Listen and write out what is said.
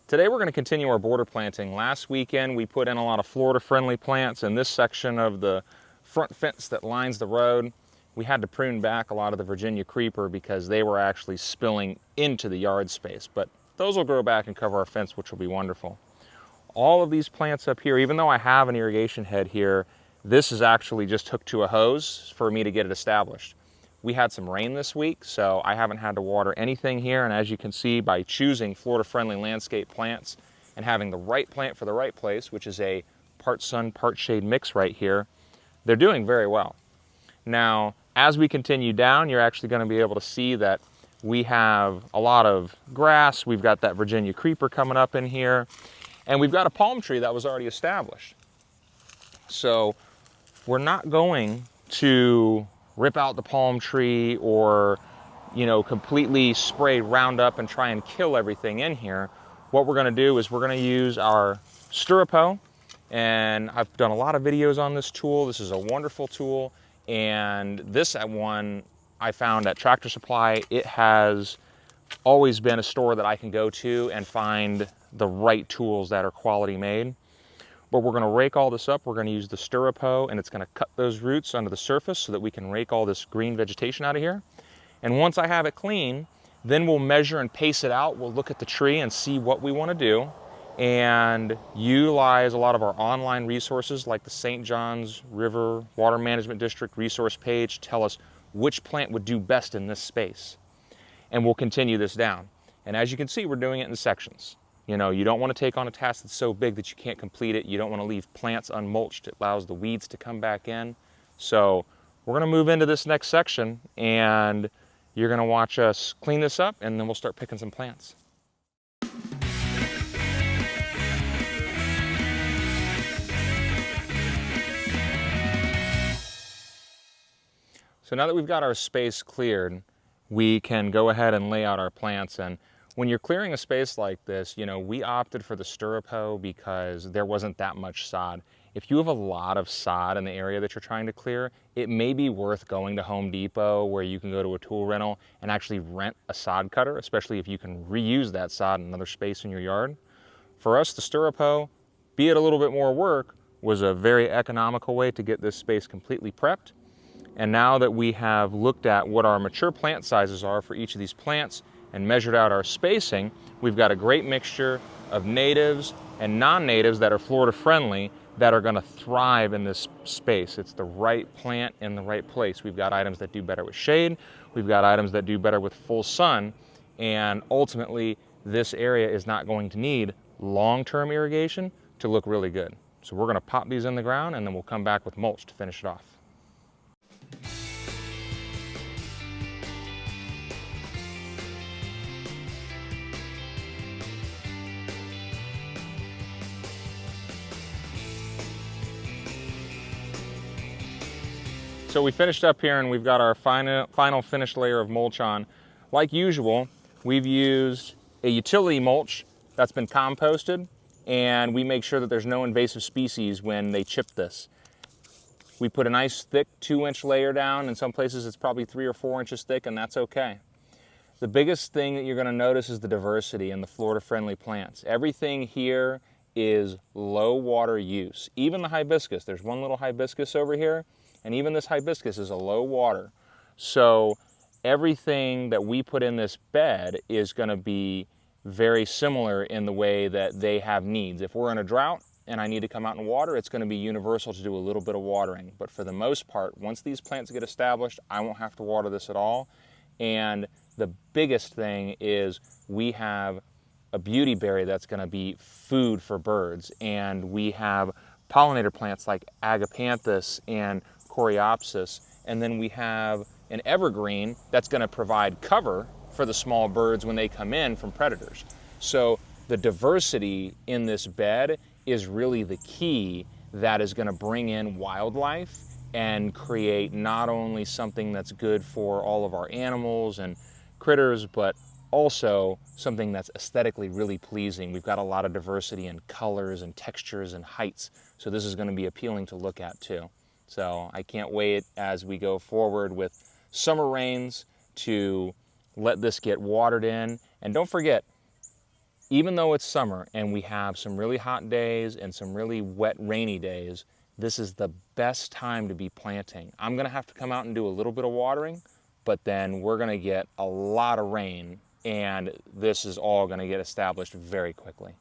Today we're going to continue our border planting. Last weekend we put in a lot of Florida-friendly plants. In this section of the front fence that lines the road, we had to prune back a lot of the Virginia creeper because they were actually spilling into the yard space. But those will grow back and cover our fence, which will be wonderful. All of these plants up here, even though I have an irrigation head here, this is actually just hooked to a hose for me to get it established. We had some rain this week, so I haven't had to water anything here. And as you can see, by choosing Florida-friendly landscape plants and having the right plant for the right place, which is a part sun, part shade mix right here, they're doing very well. Now, as we continue down, you're actually going to be able to see that we have a lot of grass. We've got that Virginia creeper coming up in here, and we've got a palm tree that was already established. So we're not going to rip out the palm tree or, completely spray Roundup and try and kill everything in here. What we're going to do is we're going to use our stirrup hoe, and I've done a lot of videos on this tool. This is a wonderful tool, and this one I found at Tractor Supply. It has always been a store that I can go to and find the right tools that are quality made. But we're going to rake all this up. We're going to use the stirrup hoe, and it's going to cut those roots under the surface so that we can rake all this green vegetation out of here. And once I have it clean, then we'll measure and pace it out. We'll look at the tree and see what we want to do and utilize a lot of our online resources like the St. Johns River Water Management District resource page to tell us which plant would do best in this space. And we'll continue this down. And as you can see, we're doing it in sections. You don't want to take on a task that's so big that you can't complete it. You don't want to leave plants unmulched. It allows the weeds to come back in. So we're going to move into this next section, and you're going to watch us clean this up, and then we'll start picking some plants. So now that we've got our space cleared, we can go ahead and lay out our plants. And when you're clearing a space like this, we opted for the stirrup hoe because there wasn't that much sod. If you have a lot of sod in the area that you're trying to clear, it may be worth going to Home Depot, where you can go to a tool rental and actually rent a sod cutter, especially if you can reuse that sod in another space in your yard. For us, the stirrup hoe, be it a little bit more work, was a very economical way to get this space completely prepped. And now that we have looked at what our mature plant sizes are for each of these plants and measured out our spacing, we've got a great mixture of natives and non-natives that are Florida friendly that are going to thrive in this space. It's the right plant in the right place. We've got items that do better with shade. We've got items that do better with full sun. And ultimately, this area is not going to need long-term irrigation to look really good. So we're going to pop these in the ground, and then we'll come back with mulch to finish it off. So we finished up here, and we've got our final finished layer of mulch on. Like usual, we've used a utility mulch that's been composted, and we make sure that there's no invasive species when they chip this. We put a nice thick 2-inch layer down. In some places it's probably 3 or 4 inches thick, and that's okay. The biggest thing that you're going to notice is the diversity in the Florida-friendly plants. Everything here is low water use. Even the hibiscus, there's one little hibiscus over here, and even this hibiscus is a low water. So everything that we put in this bed is going to be very similar in the way that they have needs. If we're in a drought and I need to come out and water, it's going to be universal to do a little bit of watering. But for the most part, once these plants get established, I won't have to water this at all. And the biggest thing is we have a beauty berry that's going to be food for birds. And we have pollinator plants like agapanthus and coreopsis, and then we have an evergreen that's going to provide cover for the small birds when they come in from predators. So the diversity in this bed is really the key that is going to bring in wildlife and create not only something that's good for all of our animals and critters, but also something that's aesthetically really pleasing. We've got a lot of diversity in colors and textures and heights, so this is going to be appealing to look at too. So I can't wait as we go forward with summer rains to let this get watered in. And don't forget, even though it's summer and we have some really hot days and some really wet, rainy days, this is the best time to be planting. I'm gonna have to come out and do a little bit of watering, but then we're gonna get a lot of rain and this is all gonna get established very quickly.